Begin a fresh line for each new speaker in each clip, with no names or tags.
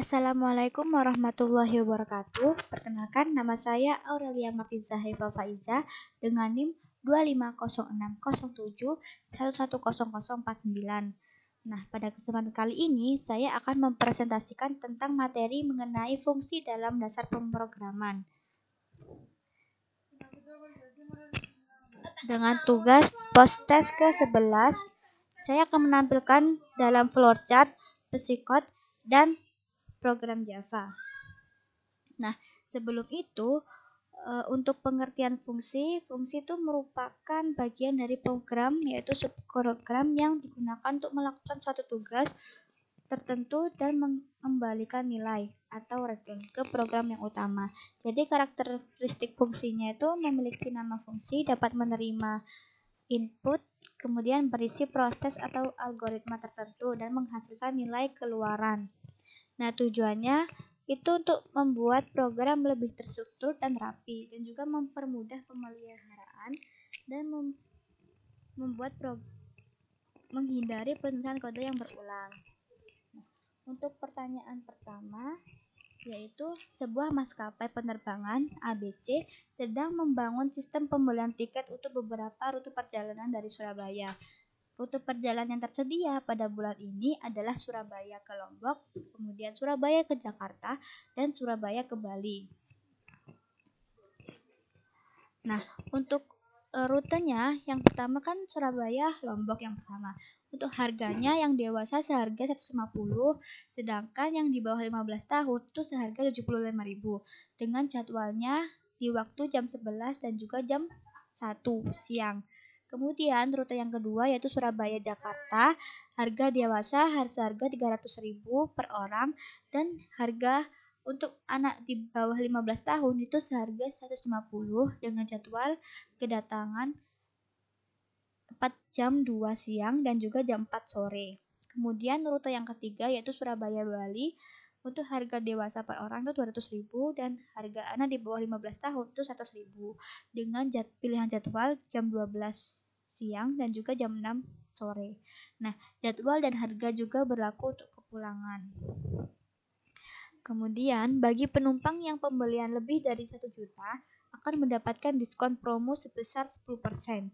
Assalamualaikum warahmatullahi wabarakatuh. Perkenalkan, nama saya Aurelia Martiza Haifa Faiza dengan NIM 2506007110049. Nah, pada kesempatan kali ini saya akan mempresentasikan tentang materi mengenai fungsi dalam dasar pemrograman. Dengan tugas post-test ke-11, saya akan menampilkan dalam flowchart, psikot, dan program Java. Nah, sebelum itu, untuk pengertian fungsi itu merupakan bagian dari program, yaitu subprogram yang digunakan untuk melakukan suatu tugas tertentu dan mengembalikan nilai atau return ke program yang utama. Jadi karakteristik fungsinya itu memiliki nama fungsi, dapat menerima input, kemudian berisi proses atau algoritma tertentu dan menghasilkan nilai keluaran. Nah, tujuannya itu untuk membuat program lebih terstruktur dan rapi, dan juga mempermudah pemeliharaan dan menghindari penulisan kode yang berulang. Untuk pertanyaan pertama, yaitu sebuah maskapai penerbangan ABC sedang membangun sistem pembelian tiket untuk beberapa rute perjalanan dari Surabaya. Rute perjalanan yang tersedia pada bulan ini adalah Surabaya ke Lombok, kemudian Surabaya ke Jakarta, dan Surabaya ke Bali. Nah, untuk rutenya yang pertama kan Surabaya Lombok yang pertama. Untuk harganya yang dewasa seharga 150, sedangkan yang di bawah 15 tahun itu seharga 75.000 dengan jadwalnya di waktu jam 11 dan juga jam 1 siang. Kemudian rute yang kedua yaitu Surabaya Jakarta, harga dewasa harga 300.000 per orang dan harga untuk anak di bawah 15 tahun itu seharga 150 dengan jadwal kedatangan 4 jam 2 siang dan juga jam 4 sore. Kemudian rute yang ketiga yaitu Surabaya Bali, untuk harga dewasa per orang itu 200.000 dan harga anak di bawah 15 tahun itu 100.000 dengan pilihan jadwal jam 12 siang dan juga jam 6 sore. Nah, jadwal dan harga juga berlaku untuk kepulangan. Kemudian, bagi penumpang yang pembelian lebih dari 1 juta akan mendapatkan diskon promo sebesar 10%.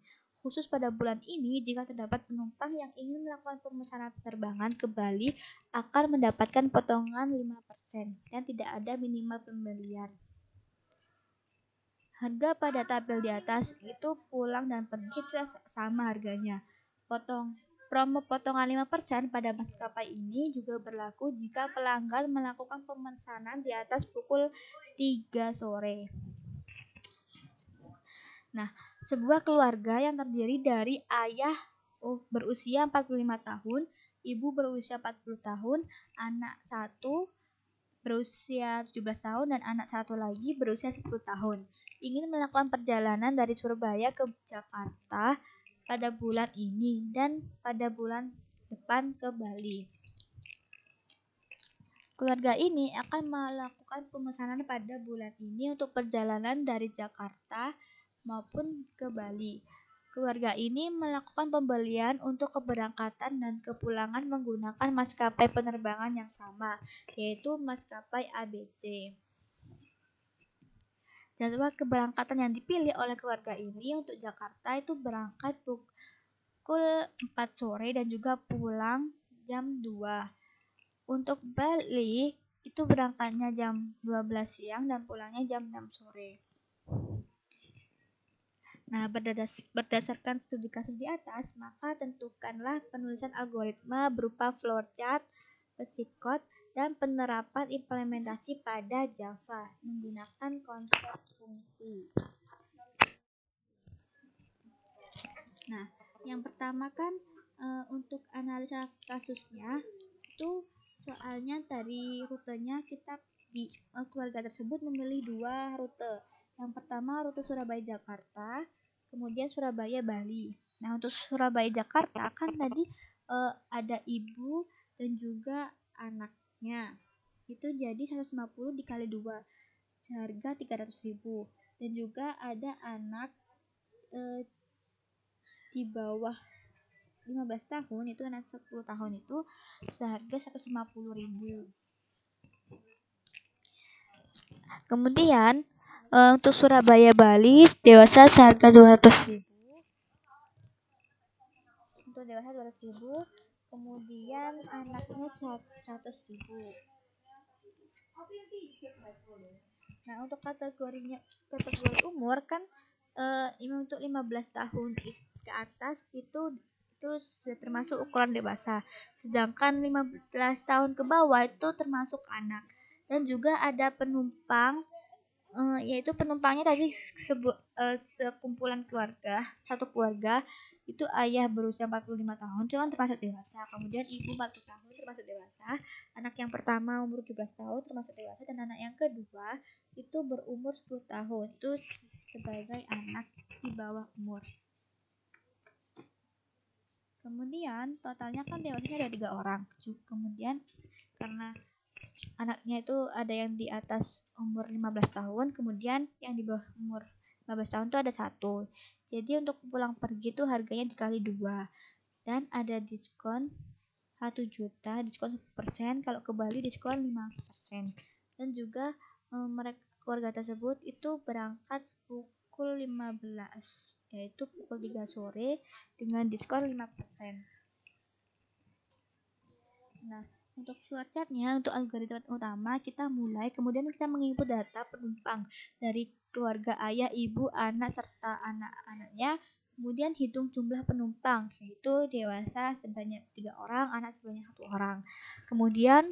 Khusus pada bulan ini, jika terdapat penumpang yang ingin melakukan pemesanan penerbangan ke Bali akan mendapatkan potongan 5% dan tidak ada minimal pembelian. Harga pada tabel di atas itu pulang dan pergi sama harganya. Promo potongan 5% pada maskapai ini juga berlaku jika pelanggan melakukan pemesanan di atas pukul 3 sore. Nah, sebuah keluarga yang terdiri dari ayah berusia 45 tahun, ibu berusia 40 tahun, anak satu berusia 17 tahun, dan anak satu lagi berusia 10 tahun. Ingin melakukan perjalanan dari Surabaya ke Jakarta pada bulan ini dan pada bulan depan ke Bali. Keluarga ini akan melakukan pemesanan pada bulan ini untuk perjalanan dari Jakarta maupun ke Bali. Keluarga ini melakukan pembelian untuk keberangkatan dan kepulangan menggunakan maskapai penerbangan yang sama, yaitu maskapai ABC. Jadwal keberangkatan yang dipilih oleh keluarga ini untuk Jakarta itu berangkat pukul 4 sore dan juga pulang jam 2. Untuk Bali itu berangkatnya jam 12 siang dan pulangnya jam 6 sore. Nah, berdasarkan studi kasus di atas, maka tentukanlah penulisan algoritma berupa flowchart, psikot, dan penerapan implementasi pada Java menggunakan konsep fungsi. Nah, yang pertama kan untuk analisa kasusnya itu soalnya dari rutenya kita di keluarga tersebut memilih 2 rute. Yang pertama rute Surabaya Jakarta, kemudian Surabaya Bali. Nah, untuk Surabaya Jakarta kan tadi ada ibu dan juga anaknya. Itu jadi 150 dikali 2 seharga 300.000 dan juga ada anak di bawah 15 tahun itu anak 10 tahun itu seharga 150.000. Kemudian untuk Surabaya Bali dewasa seharga 200.000. Untuk dewasa 200.000. Kemudian anaknya 100.000. Nah, untuk kategori umur kan untuk 15 tahun ke atas itu sudah termasuk ukuran dewasa. Sedangkan 15 tahun ke bawah itu termasuk anak. Dan juga ada penumpang yaitu penumpangnya tadi sekumpulan keluarga, satu keluarga itu ayah berusia 45 tahun itu kan termasuk dewasa, kemudian ibu 40 tahun termasuk dewasa, anak yang pertama umur 17 tahun termasuk dewasa, dan anak yang kedua itu berumur 10 tahun itu sebagai anak di bawah umur. Kemudian totalnya kan dewasanya ada 3 orang. Kemudian karena anaknya itu ada yang di atas umur 15 tahun, kemudian yang di bawah umur 15 tahun itu ada 1. Jadi untuk pulang pergi itu harganya dikali 2. Dan ada diskon 1 juta, diskon 10%, kalau ke Bali diskon 5%. Dan juga mereka keluarga tersebut itu berangkat pukul 15, yaitu pukul 3 sore dengan diskon 5%. Nah, untuk flowchartnya, untuk algoritma utama kita mulai, kemudian kita menginput data penumpang dari keluarga ayah, ibu, anak, serta anak-anaknya. Kemudian hitung jumlah penumpang, yaitu dewasa sebanyak 3 orang, anak sebanyak 1 orang. Kemudian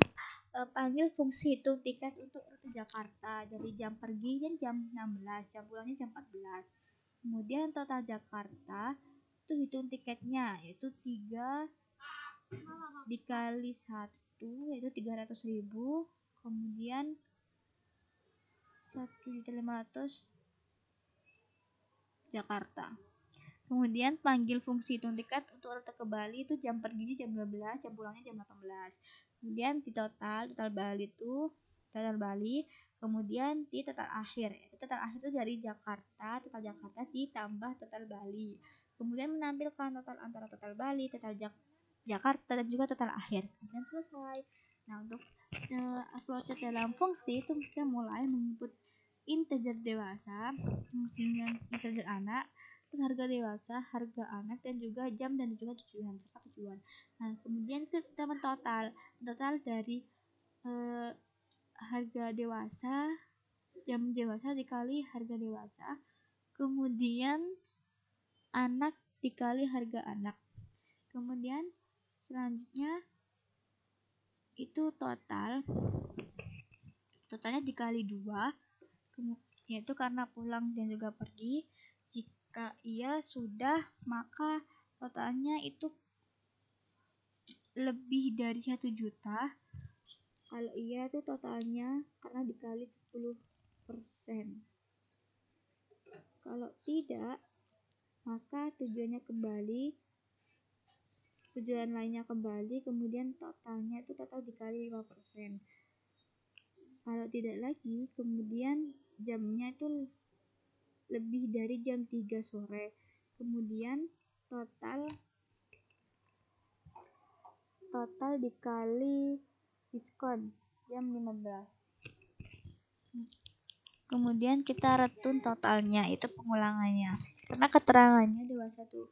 panggil fungsi hitung tiket untuk rute Jakarta dari jam pergi jam 16, jam pulangnya jam 14. Kemudian total Jakarta itu hitung tiketnya, yaitu 3 dikali 1 yaitu 300.000, kemudian 1.500.000 Jakarta. Kemudian panggil fungsi hitung tiket untuk rute ke Bali itu jam perginya jam 12, jam pulangnya jam 18. Kemudian di total Bali itu total Bali, kemudian di total akhir. Total akhir itu dari total Jakarta ditambah total Bali. Kemudian menampilkan total antara total Bali, total Jakarta, dan juga total akhir. Kemudian selesai. Nah, untuk flowchart dalam fungsi itu kita mulai menginput integer dewasa, kemudian integer anak, terus harga dewasa, harga anak, dan juga jam, dan juga tujuan serta tujuan. Nah, kemudian itu kita total dari harga dewasa, jam dewasa dikali harga dewasa, kemudian anak dikali harga anak. Kemudian selanjutnya itu totalnya dikali 2, yaitu karena pulang dan juga pergi. Jika iya sudah, maka totalnya itu lebih dari 1 juta. Kalau iya itu totalnya karena dikali 10%. Kalau tidak, maka tujuan lainnya kembali, kemudian totalnya itu total dikali 5%. Kalau tidak lagi, kemudian jamnya itu lebih dari jam 3 sore. Kemudian total dikali diskon jam 15. Kemudian kita retun totalnya, itu pengulangannya. Karena keterangannya dewasa tuh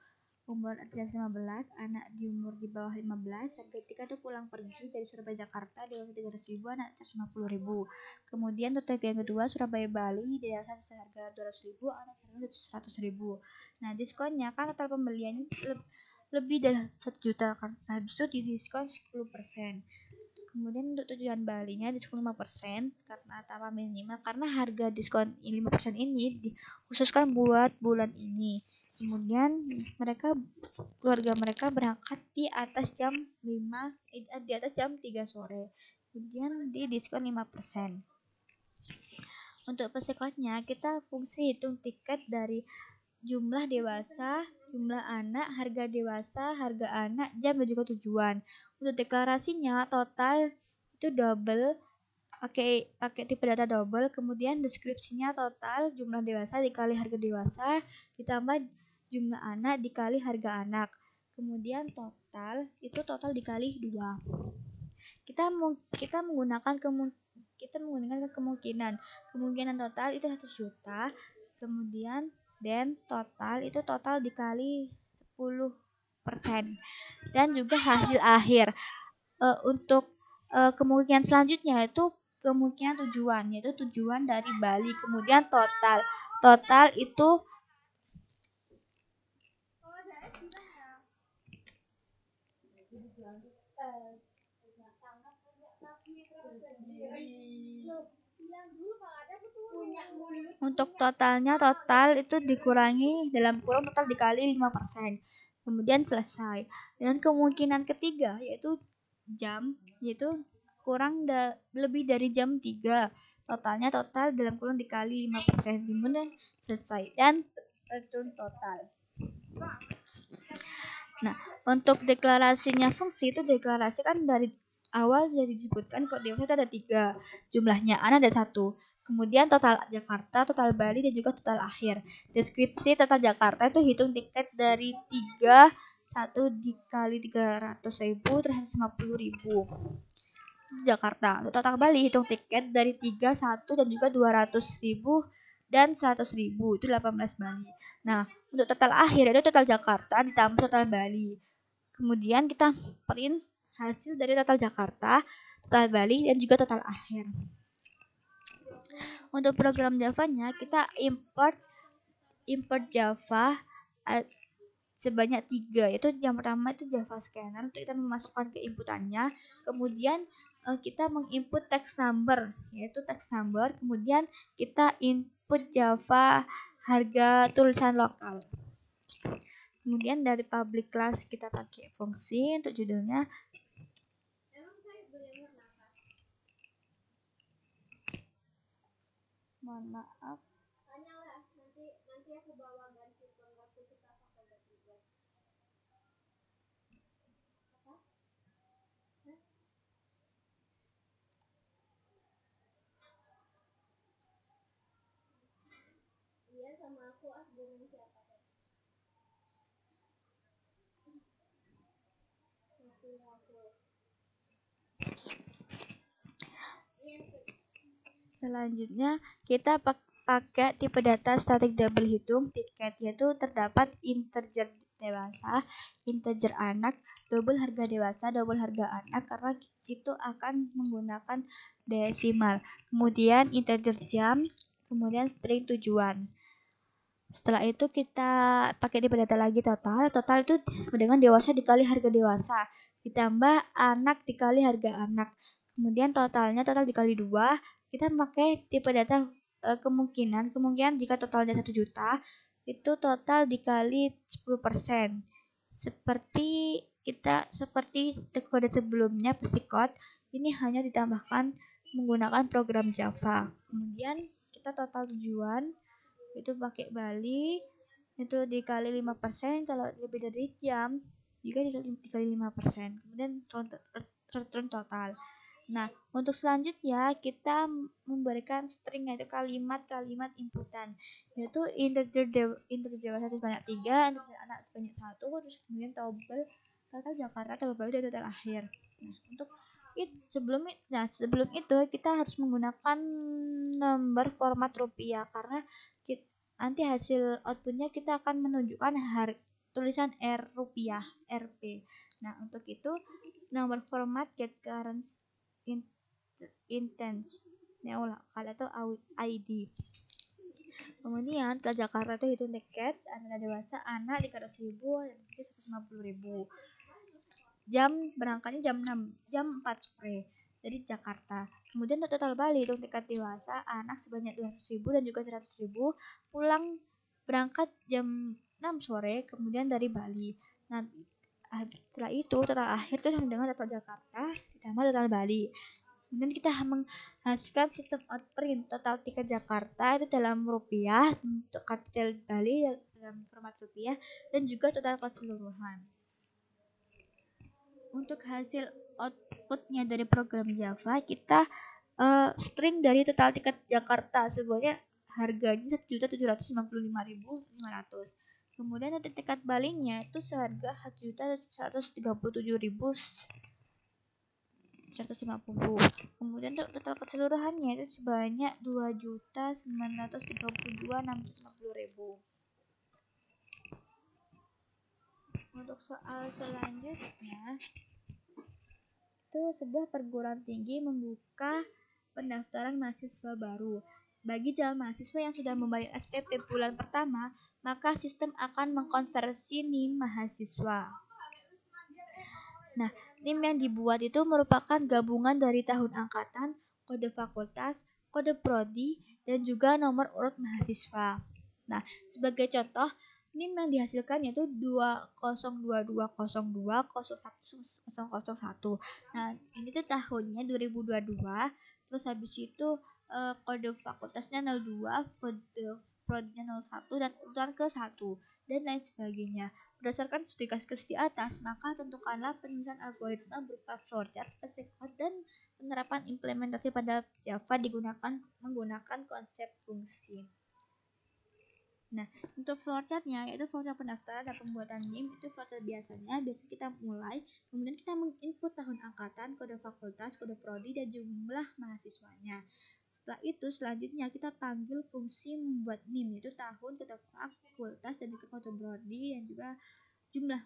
umur di atas 15, anak di umur di bawah 15, harga tiket itu pulang pergi dari Surabaya Jakarta dewasa 300.000, anak 150.000. Kemudian untuk tiket yang kedua Surabaya Bali dewasa seharga 200.000, anak seharga 100.000. Nah, diskonnya kan total pembeliannya lebih dari 1 juta kan. Nah, itu di diskon 10%. Kemudian untuk tujuan Balinya diskon 5% karena tambah minimal, karena harga diskon 5% ini dikhususkan buat bulan ini. Kemudian keluarga mereka berangkat di atas jam 3 sore. Kemudian di diskon 5%. Untuk psikotnya kita fungsi hitung tiket dari jumlah dewasa, jumlah anak, harga dewasa, harga anak, jam, dan juga tujuan. Untuk deklarasinya total itu double, pakai tipe data double, kemudian deskripsinya total jumlah dewasa dikali harga dewasa ditambah jumlah anak dikali harga anak. Kemudian total dikali 2. Kita menggunakan kita menggunakan kemungkinan total itu 1 juta, kemudian dan total itu total dikali 10%, dan juga hasil akhir. Untuk kemungkinan selanjutnya itu kemungkinan tujuan, yaitu tujuan dari Bali, kemudian total itu untuk total itu dikurangi dalam kurung total dikali 5%, kemudian selesai. Dan kemungkinan ketiga yaitu jam, yaitu lebih dari jam 3, total dalam kurung dikali 5%, kemudian selesai dan return total. Nah, untuk deklarasinya fungsi itu deklarasikan dari awal sudah disebutkan kok dewasa itu ada 3, jumlahnya ada 1. Kemudian total Jakarta, total Bali, dan juga total akhir. Deskripsi total Jakarta itu hitung tiket dari 1 dikali 300.000 terus 150.000. Jakarta. Untuk total Bali hitung tiket dari 1 dan juga 200.000 dan 100.000 itu 18 Bali. Nah, untuk total akhir itu total Jakarta ditambah total Bali. Kemudian kita print hasil dari total Jakarta, total Bali, dan juga total akhir. Untuk program Java-nya kita import Java sebanyak 3, yaitu yang pertama itu Java Scanner untuk kita memasukkan ke inputannya, kemudian kita menginput text number, yaitu text number, kemudian kita input Java harga tulisan lokal. Kemudian dari public class kita pakai fungsi untuk judulnya. Mohon maaf. Nanti aku bawa ganti waktu kita pakai bertiga. Iya sama aku dengan siapa? Selanjutnya kita pakai tipe data static double hitung tiket, yaitu terdapat integer dewasa, integer anak, double harga dewasa, double harga anak, karena itu akan menggunakan desimal. Kemudian integer jam, kemudian string tujuan. Setelah itu kita pakai tipe data lagi total itu dengan dewasa dikali harga dewasa, ditambah anak dikali harga anak. Kemudian total dikali 2, kita pakai tipe data kemungkinan jika totalnya 1 juta, itu total dikali 10%. Seperti kode sebelumnya psikot, ini hanya ditambahkan menggunakan program Java. Kemudian kita total tujuan itu pakai Bali, itu dikali 5%, kalau lebih dari jam juga dikali 5%, kemudian return total. Nah, untuk selanjutnya kita memberikan string, yaitu kalimat inputan, yaitu integer dewasa sebanyak 3, integer anak sebanyak 1, terus kemudian total Jakarta, total Bali, dan total akhir. Nah, untuk sebelum itu kita harus menggunakan nomor format rupiah, karena nanti hasil outputnya kita akan menunjukkan tulisan rupiah, Rp. Nah, untuk itu nomor format get current intense atau ID. Kemudian total Jakarta itu hitung tiket, anak dewasa, anak 300.000 dan 150.000. Jam berangkatnya jam 4 sore dari Jakarta. Kemudian untuk total Bali hitung tiket dewasa, anak sebanyak 200.000 dan juga 100.000, pulang berangkat jam 6 sore, kemudian dari Bali. Nah, setelah itu total akhir itu sama dengan total Jakarta ditambah total Bali. Kemudian kita menghasilkan sistem outprint total tiket Jakarta itu dalam rupiah, untuk total Bali dalam format rupiah, dan juga total keseluruhan. Untuk hasil outputnya dari program Java, kita string dari total tiket Jakarta sebenarnya harganya 1.795.500. Kemudian untuk tiket Balinya itu seharga 1.137.000 150. Kemudian untuk total keseluruhannya itu sebanyak 2.932.650.000. Untuk soal selanjutnya, itu sebuah perguruan tinggi membuka pendaftaran mahasiswa baru. Bagi calon mahasiswa yang sudah membayar SPP bulan pertama, maka sistem akan mengkonversi NIM mahasiswa. Nah, NIM yang dibuat itu merupakan gabungan dari tahun angkatan, kode fakultas, kode prodi, dan juga nomor urut mahasiswa. Nah, sebagai contoh, NIM yang dihasilkan yaitu 2022020101. Nah, ini tuh tahunnya 2022, terus habis itu kode fakultasnya 02, kode prodinya 01, dan urutan ke 1, dan lain sebagainya. Berdasarkan studi kasus di atas, maka tentukanlah penulisan algoritma berupa flowchart, physical, dan penerapan implementasi pada Java menggunakan konsep fungsi. Nah, untuk flowchartnya yaitu flowchart pendaftaran dan pembuatan NIM. Itu flowchart biasanya kita mulai, kemudian kita menginput tahun angkatan, kode fakultas, kode prodi, dan jumlah mahasiswanya. Setelah itu selanjutnya kita panggil fungsi membuat NIM, yaitu tahun, kode fakultas, dan juga kode prodi, dan juga jumlah.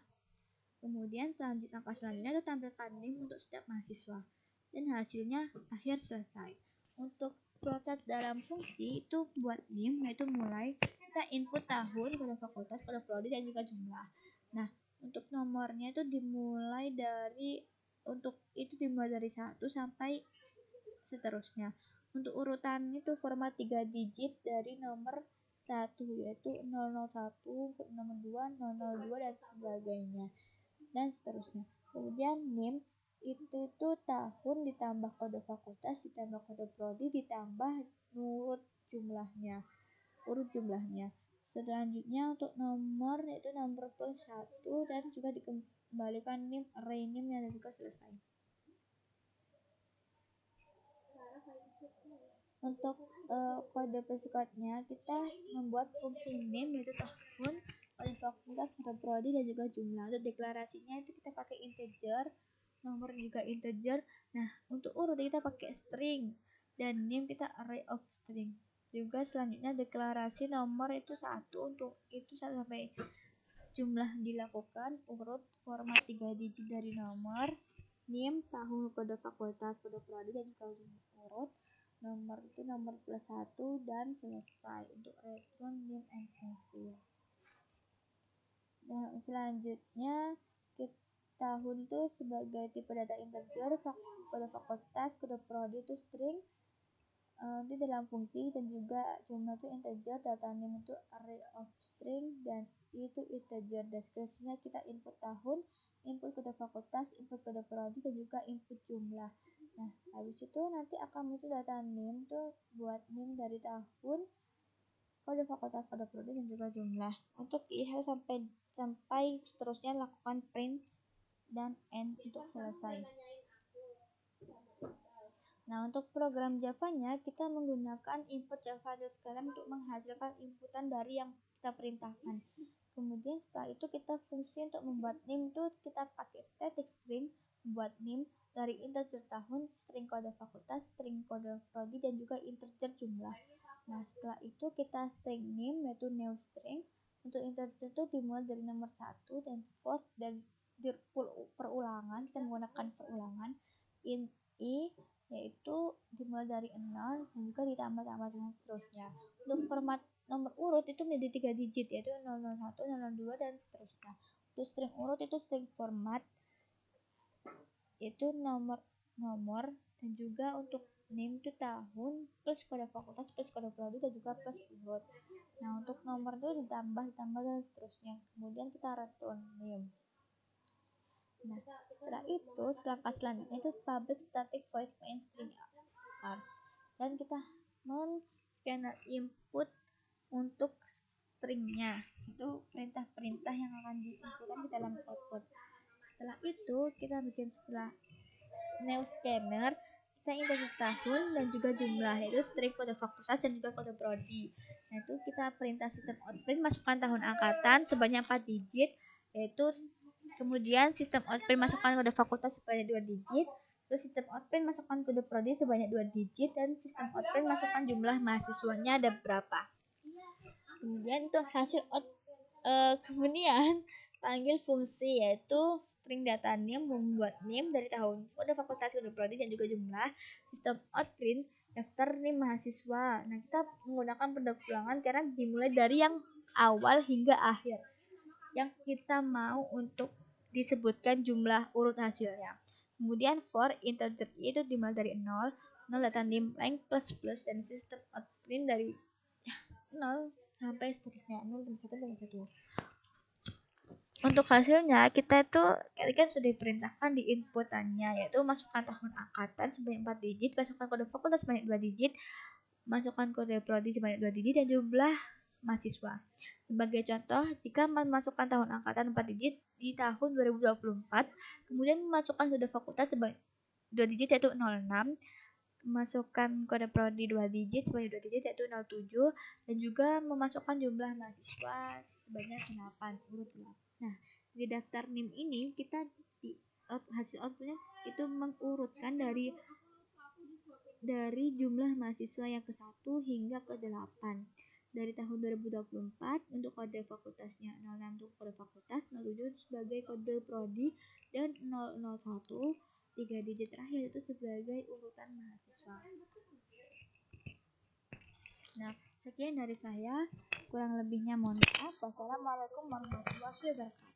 Kemudian langkah selanjutnya itu tampilkan NIM untuk setiap mahasiswa, dan hasilnya akhir selesai. Untuk flowchart dalam fungsi itu buat NIM, yaitu mulai kita input tahun, kode fakultas, kode prodi, dan juga jumlah. Nah, untuk nomornya itu dimulai dari 1 sampai seterusnya. Untuk urutan itu format 3 digit dari nomor 1, yaitu 001, nomor 2, 002, dan sebagainya, dan seterusnya. Kemudian NIM itu tuh tahun ditambah kode fakultas ditambah kode prodi ditambah urut jumlahnya. Selanjutnya untuk nomor itu nomor plus 1 dan juga dikembalikan NIM array NIM yang juga selesai. Untuk kode berikutnya kita membuat fungsi NIM yaitu tahun, kode fakultas, kode prodi, dan juga jumlah. Untuk deklarasinya itu kita pakai integer, nomor juga integer. Nah, untuk urut kita pakai string, dan NIM kita array of string. Juga selanjutnya deklarasi nomor itu 1, untuk itu 1 sampai jumlah dilakukan, urut format 3 digit dari nomor, NIM, tahun, kode fakultas, kode prodi, dan juga urut. Nomor itu nomor plus 1 dan selesai. Untuk return NIM and fungsi. Nah, selanjutnya tahun itu sebagai tipe data integer, kode fakultas, kode prodi itu string di dalam fungsi, dan juga jumlah itu integer, data NIM itu array of string, dan itu integer. Deskripsinya kita input tahun, input kode fakultas, input kode prodi, dan juga input jumlah. Nah, habis itu nanti akan muncul data NIM tuh buat NIM dari tahun, kode fakultas, kode prodi, dan juga jumlah. Untuk harus sampai seterusnya lakukan print dan end untuk selesai. Nah, untuk program Java-nya kita menggunakan input Java sekarang untuk menghasilkan inputan dari yang kita perintahkan. Kemudian setelah itu kita fungsi untuk membuat NIM itu kita pakai static string, membuat NIM dari integer tahun, string kode fakultas, string kode prodi, dan juga integer jumlah. Nah, setelah itu kita string NIM yaitu new string. Untuk integer itu dimulai dari nomor 1 dan float, dan di perulangan kita menggunakan perulangan. Int i yaitu dimulai dari 0 dan juga ditambah-tambah dengan seterusnya. Untuk format nomor urut itu menjadi 3 digit yaitu 001, 002, dan seterusnya. Untuk string urut itu string format yaitu nomor dan juga untuk NIM itu tahun plus kode fakultas plus kode prodi dan juga plus urut. Nah, untuk nomor itu ditambah dan seterusnya. Kemudian kita return NIM. Nah, setelah itu langkah selanjutnya itu public static void main string args, dan kita men-scanner input untuk stringnya, itu perintah-perintah yang akan diinputkan di dalam output. Setelah itu kita bikin setelah new scanner, kita input tahun dan juga jumlah, yaitu string kode fakultas dan juga kode prodi. Nah, itu kita perintah sistem outprint masukkan tahun angkatan sebanyak 4 digit, yaitu kemudian sistem outprint masukkan kode fakultas sebanyak 2 digit, Terus sistem outprint masukkan kode prodi sebanyak 2 digit dan sistem outprint masukkan jumlah mahasiswanya ada berapa. Kemudian untuk hasil kemudian panggil fungsi yaitu string data name membuat name dari tahun kode fakultas, kode prodi dan juga jumlah. Sistem outprint daftar name mahasiswa. Nah, kita menggunakan produk ulangan karena dimulai dari yang awal hingga akhir yang kita mau untuk disebutkan jumlah urut hasilnya. Kemudian for integer itu dimulai dari 0 data name length plus dan sistem outprint dari 0 sampai seterusnya 0 dan 1 dan 1. Untuk hasilnya kita itu kan sudah diperintahkan di inputannya yaitu masukkan tahun angkatan sebanyak 4 digit, masukkan kode fakultas sebanyak 2 digit, masukkan kode prodi sebanyak 2 digit dan jumlah mahasiswa. Sebagai contoh, jika memasukkan tahun angkatan 4 digit di tahun 2024, kemudian memasukkan kode fakultas sebanyak 2 digit yaitu 06, memasukkan kode prodi 2 digit sebanyak 2 digit yaitu 07 dan juga memasukkan jumlah mahasiswa sebanyak 8 urut 8. Nah, di daftar NIM ini kita di hasil outputnya itu mengurutkan dari jumlah mahasiswa yang ke-1 hingga ke-8 dari tahun 2024 untuk kode fakultasnya 06 untuk kode fakultas, 07 sebagai kode prodi dan 001 3 digit terakhir itu sebagai urutan mahasiswa. Nah, sekian dari saya, kurang lebihnya mohon maaf. Wassalamualaikum warahmatullahi wabarakatuh.